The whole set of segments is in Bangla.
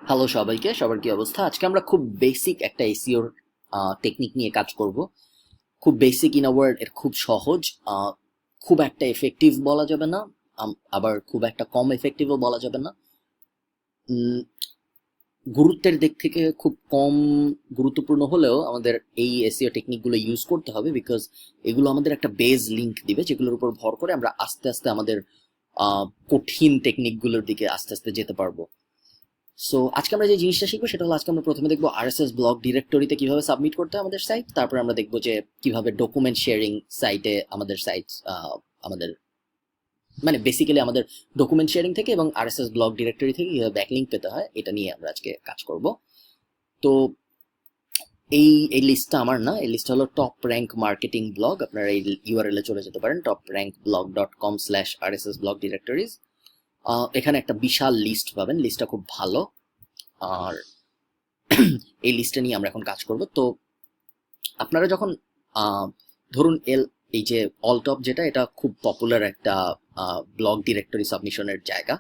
হ্যালো সবাইকে, সবার কি অবস্থা? আজকে আমরা খুব বেসিক একটা এসইওর টেকনিক নিয়ে কাজ করব। খুব বেসিক ইন আ ওয়ার্ড, এর খুব সহজ, খুব একটা এফেক্টিভ বলা যাবে না, আবার খুব একটা কম এফেক্টিভও বলা যাবে না। উম, গুরুত্বের দিক থেকে খুব কম গুরুত্বপূর্ণ হলেও আমাদের এই এসইও টেকনিকগুলো ইউজ করতে হবে, বিকজ এগুলো আমাদের একটা বেজ লিংক দিবে, যেগুলোর উপর ভর করে আমরা আস্তে আস্তে আমাদের কঠিন টেকনিকগুলোর দিকে আস্তে আস্তে যেতে পারবো। সো আজকে আমরা যে জিনিসটা শিখবো সেটা হলো, আজকে আমরা প্রথমে দেখবো আরএসএস ব্লক ডিরেক্টরিতে কিভাবে সাবমিট করতে হয় আমাদের সাইট। তারপর আমরা দেখবো যে কিভাবে ডকুমেন্ট শেয়ারিং সাইটে আমাদের সাইট, আমাদের মানে বেসিক্যালি আমাদের ডকুমেন্ট শেয়ারিং থেকে এবং আরএসএস ব্লক ডিরেক্টরি থেকে কিভাবে ব্যাকলিংক পেতে হয়, এটা নিয়ে আমরা আজকে কাজ করব। তো এই এই লিস্টটা আমার না, এই লিস্টটা হলো টপ র্যাঙ্ক মার্কেটিং ব্লগ। আপনারা এই ইউআরএল এ চলে যেতে পারেন, toprankblog.com/rssblockdirectories। এখানে একটা বিশাল লিস্ট পাবেন, লিস্টটা খুব ভালো। আর এই লিস্টে নিয়ে আমরা এখন কাজ করব। তো আপনারা যখন ধরুন এই যে অল টপ যেটা, এটা খুব পপুলার একটা ব্লগ ডিরেক্টরি সাবমিশনের জায়গা।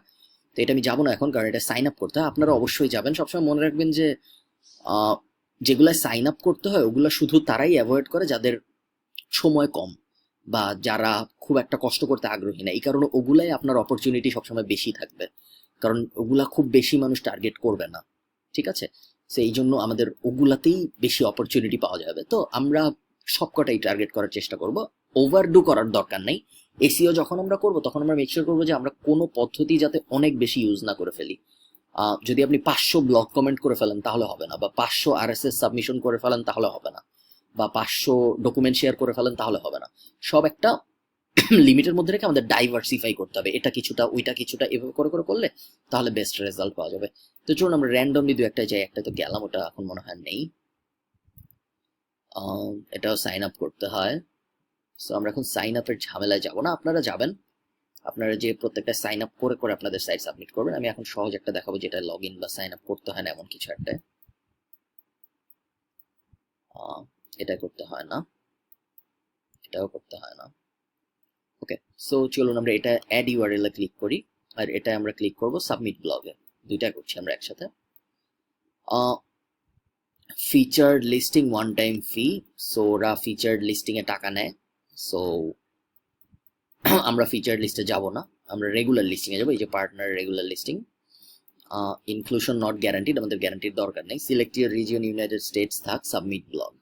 তো এটা আমি যাবো না এখন, কারণ এটা সাইন আপ করতে হয়। আপনারা অবশ্যই যাবেন। সবসময় মনে রাখবেন যে যেগুলা সাইন আপ করতে হয় ওগুলো শুধু তারাই অ্যাভয়েড করে যাদের সময় কম বা যারা খুব একটা কষ্ট করতে আগ্রহী না। এই কারণে ওগুলাই আপনার অপরচুনিটি সবসময় বেশি থাকবে, কারণ ওগুলা খুব বেশি মানুষ টার্গেট করবে না। ঠিক আছে, সেই জন্য আমাদের ওগুলাতেই বেশি অপরচুনিটি পাওয়া যাবে। তো আমরা সবকটাই টার্গেট করার চেষ্টা করব, ওভারডু করার দরকার নেই। এসিও যখন আমরা করব তখন আমরা মেকশিওর করবো যে আমরা কোনো পদ্ধতি যাতে অনেক বেশি ইউজ না করে ফেলি। যদি আপনি 500 ব্লগ কমেন্ট করে ফেলেন তাহলে হবে না, বা 500 আরএসএস সাবমিশন করে ফেলেন তাহলে হবে না, বা 500 ডকুমেন্ট শেয়ার করে ফেলেন তাহলে হবে না। সব একটা লিমিটের মধ্যে রেখে আমাদের ডাইভার্সিফাই করতে হবে, এটা কিছুটা ওইটা কিছুটা, এভাবে করে করে করলে তাহলে বেস্ট রেজাল্ট পাওয়া যাবে। তো চলুন আমরা র্যান্ডমলি দু একটা যাই। একটা তো গেলাম, ওটা এখন মনে হয় নেই। এটাও সাইন আপ করতে হয়। সো আমরা এখন সাইন আপের ঝামেলায় যাব না, আপনারা যাবেন। আপনারা যে প্রত্যেকটা সাইন আপ করে করে আপনাদের সাইট সাবমিট করবেন। আমি এখন সহজ একটা দেখাবো, যেটা লগ ইন বা সাইন আপ করতে হয় না এমন কিছু একটা। এটা করতে হয় না, এটাও করতে হয় না। ওকে, সো চলুন আমরা এটা অ্যাড ইউআরএল এ ক্লিক করি, আর এটা আমরা ক্লিক করব সাবমিট ব্লগে। দুইটা করছি আমরা একসাথে। ফিচার্ড লিস্টিং ওয়ান টাইম ফি। সো ওরা ফিচার্ড লিস্টিং এ টাকা নেয়। সো আমরা ফিচার্ড লিস্টে যাব না, আমরা রেগুলার লিস্টিং এ যাবো। এই যে partner regular listing. Inclusion not guaranteed, আমাদের গ্যারান্টির দরকার নেই। Select your region, United states থাক, সাবমিট ব্লগ।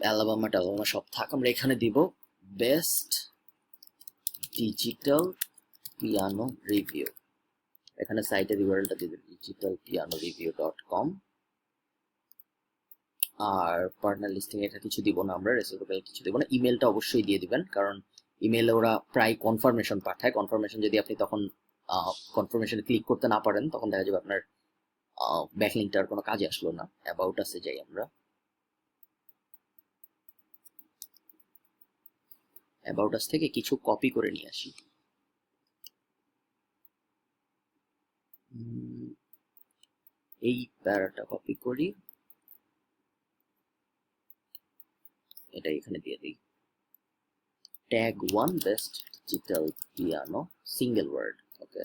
অ্যালাবামা সব থাক। আমরা এখানে দিব বেস্ট ডিজিটাল পিয়ানো রিভিউ। এখানে সাইটের ইউআরএলটা দিবে digitalpianoreview.com। আর পার্টনার লিস্টিং এটা কিছু দিব না, আমরা রেসিপিক্যাল কিছু দিব না। ইমেলটা অবশ্যই দিয়ে দিবেন, কারণ ইমেলে ওরা প্রায় কনফার্মেশন পাঠায়। কনফার্মেশন যদি আপনি তখন কনফার্মেশনে ক্লিক করতে না পারেন, তখন দেখা যাবে আপনার ব্যাকলিংকটা আর কোনো কাজে আসলো না। অ্যাবাউট আসে যাই আমরা, অ্যাবাউট আস থেকে কিছু কপি করে নিয়ে আসি। এই প্যারাটা কপি করি, এটা এখানে দিয়ে দিই। Tag 1 best digital piano, single word. Okay,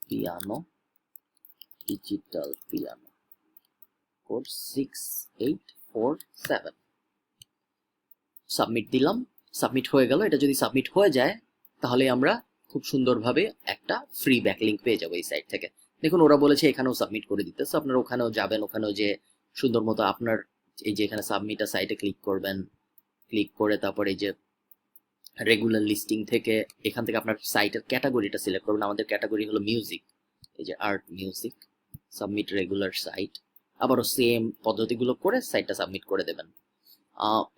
piano, digital piano, code 6847। Submit দিলাম, সাবমিট হয়ে গেল। এটা যদি সাবমিট হয়ে যায় তাহলে আমরা খুব সুন্দরভাবে একটা ফ্রি ব্যাকলিংক পেয়ে যাবো এই সাইট থেকে। দেখুন ওরা বলেছে এখানেও সাবমিট করে দিতে। সো আপনারা ওখানেও যাবেন, ওখানেও যে সুন্দর মতো আপনার এই যে এখানে সাবমিট সাইটে ক্লিক করবেন। ক্লিক করে তারপরে এই যে রেগুলার লিস্টিং থেকে এখান থেকে আপনার সাইটের ক্যাটাগরিটা সিলেক্ট করবেন। আমাদের ক্যাটাগরি হলো মিউজিক, এই যে art music. Submit regular site, আবারও সেম পদ্ধতিগুলো করে সাইটটা সাবমিট করে দেবেন।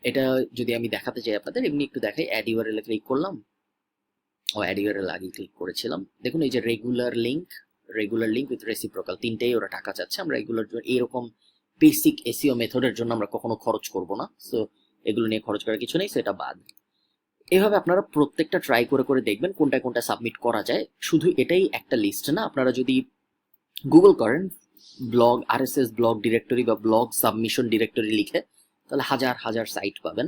এটা যদি আমি দেখাতে চাই আপনাদের, এমনি একটু দেখাই। অ্যাড ইউআরএল এ ক্লিক করলাম, অ্যাড ইউআরএল আগে ক্লিক করেছিলাম। দেখুন এই যে রেগুলার লিঙ্ক উইথ রেসিপ্রোকাল, তিনটেই ওরা টাকা চাচ্ছে। আমরা এগুলোর জন্য এরকম বেসিক এসইও মেথডের জন্য আমরা কখনো খরচ করব না। সো এগুলো নিয়ে খরচ করার কিছু নেই, সেটা বাদ। এভাবে আপনারা প্রত্যেকটা ট্রাই করে করে দেখবেন কোনটা কোনটা সাবমিট করা যায়। শুধু এটাই একটা লিস্ট না, আপনারা যদি গুগল করেন ব্লগ আরএসএস ব্লগ ডিরেক্টরি বা ব্লগ সাবমিশন ডিরেক্টরি লিখে, তাহলে হাজার হাজার সাইট পাবেন।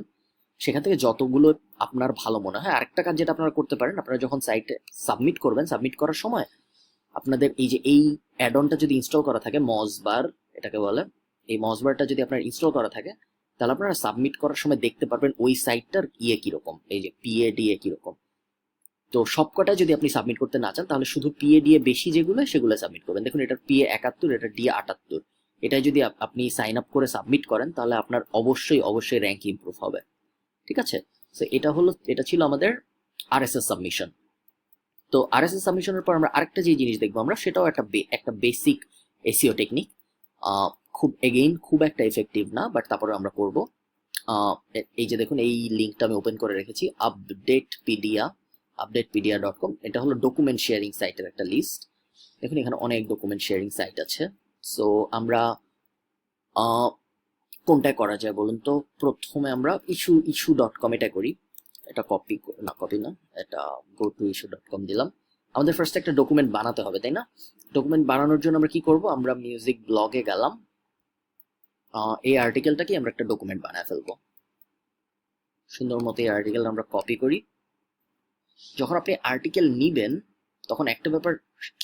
সেখান থেকে যতগুলো আপনার ভালো মনে হয়। আরেকটা কাজ যেটা আপনারা করতে পারেন, আপনারা যখন সাইটে সাবমিট করবেন, সাবমিট করার সময় আপনাদের এই যে এই অ্যাড-অনটা যদি ইনস্টল করা থাকে, মজবার এটাকে বলে, এই মজবারটা যদি আপনার ইনস্টল করা থাকে, তাহলে আপনারা সাবমিট করার সময় দেখতে পারবেন ওই সাইটটার কিরকম, এই যে পিএডিএ কিরকম। তো সবকটা যদি আপনি সাবমিট করতে না চান, তাহলে শুধু পিএডিএ বেশি যেগুলো সেগুলো সাবমিট করবেন। দেখুন এটার পিএ 71, এটা ডিএ 78। এটাই যদি আপনি সাইন আপ করে সাবমিট করেন, তাহলে আপনার অবশ্যই র্যাঙ্ক ইমপ্রুভ হবে। ঠিক আছে, তো এটা ছিল আমাদের আরএসএস সাবমিশন। তো আরএসএস সাবমিশনের পর আমরা আরেকটা যে জিনিস দেখবো আমরা, সেটাও একটা বেসিক এসইও টেকনিক। খুব একটা এফেক্টিভ না, বাট তারপরে আমরা করব। এই যে দেখুন, এই লিঙ্কটা আমি ওপেন করে রেখেছি, updatepedia.com। এটা হলো ডকুমেন্ট শেয়ারিং সাইটের একটা লিস্ট। দেখুন এখানে অনেক ডকুমেন্ট শেয়ারিং সাইট আছে। সো আমরা কোনটা করা যায় বলুন তো? প্রথমে আমরা issue.com এটা করি। এটা কপি না, এটা go to issue.com দিলাম। আমাদের ফার্স্ট একটা ডকুমেন্ট বানাতে হবে, তাই না? ডকুমেন্ট বানানোর জন্য আমরা কি করব? আমরা মিউজিক ব্লগে গেলাম, এই আর্টিকেলটাকে আমরা একটা ডকুমেন্ট বানায় ফেলবো। সুন্দর মতো এই আর্টিকেল আমরা কপি করি। যখন আপনি আর্টিকেল নিবেন, তখন একটা ব্যাপার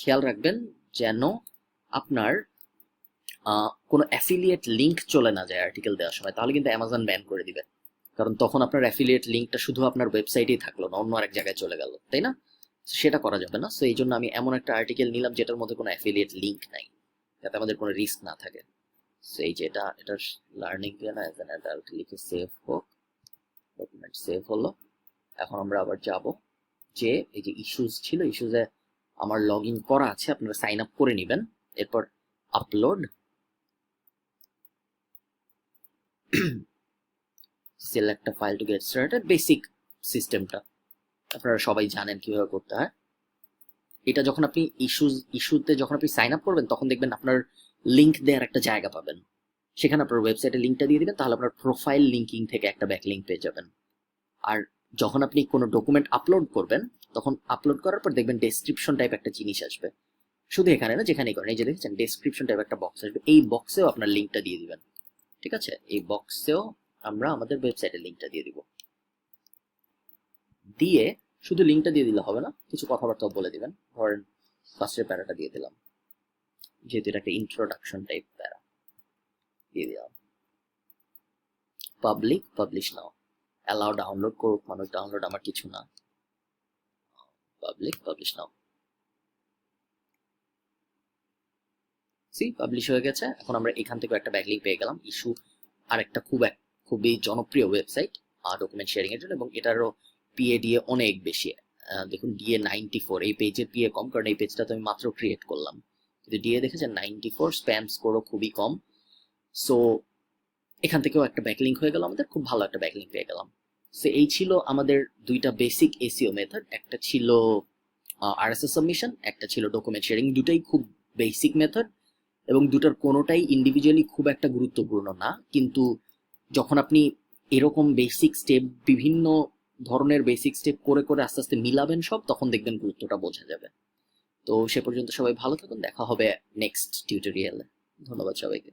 খেয়াল রাখবেন, যেন আপনার কোনো অ্যাফিলিয়েট লিঙ্ক চলে না যায় আর্টিকেল দেওয়ার সময়, তাহলে কিন্তু অ্যামাজন ব্যান করে দিবে। কারণ তখন আপনার অ্যাফিলিয়েট লিঙ্কটা শুধু আপনার ওয়েবসাইটেই থাকলো না, অন্য আরেক জায়গায় চলে গেল, তাই না? সেটা করা যাবে না। সো এই জন্য আমি এমন একটা আর্টিকেল নিলাম যেটার মধ্যে কোনো অ্যাফিলিয়েট লিঙ্ক নাই, যাতে আমাদের কোনো রিস্ক না থাকে। সো এই যে এটার লার্নিং না, অ্যাজ অ্যান অ্যাডাল্ট লিখে সেভ হোক, ডকুমেন্ট সেভ হলো। এখন আমরা আবার যাব যে এই যে ইস্যুস ছিল, ইস্যুসে আমার লগ ইন করা আছে, আপনারা সাইন আপ করে নেবেন। এরপর upload, select a file to get started, basic সিস্টেমটা আপনারা সবাই জানেন কিভাবে করতে হয়। এটা যখন আপনি ইস্যুতে যখন আপনি সাইন আপ করবেন, তখন দেখবেন আপনার লিংক দেওয়ার একটা জায়গা পাবেন, সেখানে আপনার ওয়েবসাইটে লিঙ্কটা দিয়ে দিবেন, তাহলে আপনার প্রোফাইল লিঙ্কিং থেকে একটা ব্যাকলিঙ্ক পেয়ে যাবেন। আর যখন আপনি কোনো ডকুমেন্ট আপলোড করবেন, তখন আপলোড করার পর দেখবেন ডেসক্রিপশন টাইপ একটা জিনিস আসবে। শুধু এখানে না, যেখানেই করেন, এই যে দেখছেন ডেসক্রিপশন টাইপ একটা বক্স আসবে, এই বক্সেও আপনার লিঙ্কটা দিয়ে দিবেন। ঠিক আছে, এই বক্সেও আমরা আমাদের ওয়েবসাইটের লিঙ্কটা দিয়ে দিব। দিয়ে শুধু লিঙ্কটা দিয়ে দিলে হবে না, কিছু কথাবার্তা বলে দিবেন। ধরেন ফার্স্টের প্যারাটা দিয়ে দিলাম, যেহেতু এটা একটা ইন্ট্রোডাকশন টাইপ প্যারা, দিয়ে দিলাম। পাবলিক, পাবলিশ নাও, অ্যালাউ ডাউনলোড করুক মানুষ, ডাউনলোড আমার কিছু না। পাবলিক, পাবলিশ নাও। পাবলিশ হয়ে গেছে। এখন আমরা এখান থেকে একটা ব্যাকলিঙ্ক পেয়ে গেলাম। ইস্যু আর একটা খুবই জনপ্রিয় ওয়েবসাইট ডকুমেন্ট শেয়ারিং এর জন্য, এবং এটারও পিএডিএ অনেক বেশি। দেখুন ডিএ 94, এই পেজের পিএ কম, কারণ এই পেজটা তো আমি মাত্র ক্রিয়েট করলাম। কিন্তু ডিএ দেখেছেন 94, স্প্যাম স্কোরও খুবই কম। সো এখান থেকেও একটা ব্যাকলিঙ্ক হয়ে গেল আমাদের, খুব ভালো একটা ব্যাকলিঙ্ক পেয়ে গেলাম। সো এই ছিল আমাদের দুইটা বেসিক এসইও মেথড, একটা ছিল আরএসএস সাবমিশন, একটা ছিল ডকুমেন্ট শেয়ারিং। দুটাই খুব বেসিক মেথড, এবং দুটার কোনোটাই ইন্ডিভিজুয়ালি খুব একটা গুরুত্বপূর্ণ না, কিন্তু যখন আপনি এরকম বেসিক স্টেপ, বিভিন্ন ধরনের বেসিক স্টেপ করে করে আস্তে আস্তে মিলাবেন সব, তখন দেখবেন গুরুত্বটা বোঝা যাবে। তো সে পর্যন্ত সবাই ভালো থাকুন, দেখা হবে নেক্সট টিউটোরিয়ালে। ধন্যবাদ সবাইকে।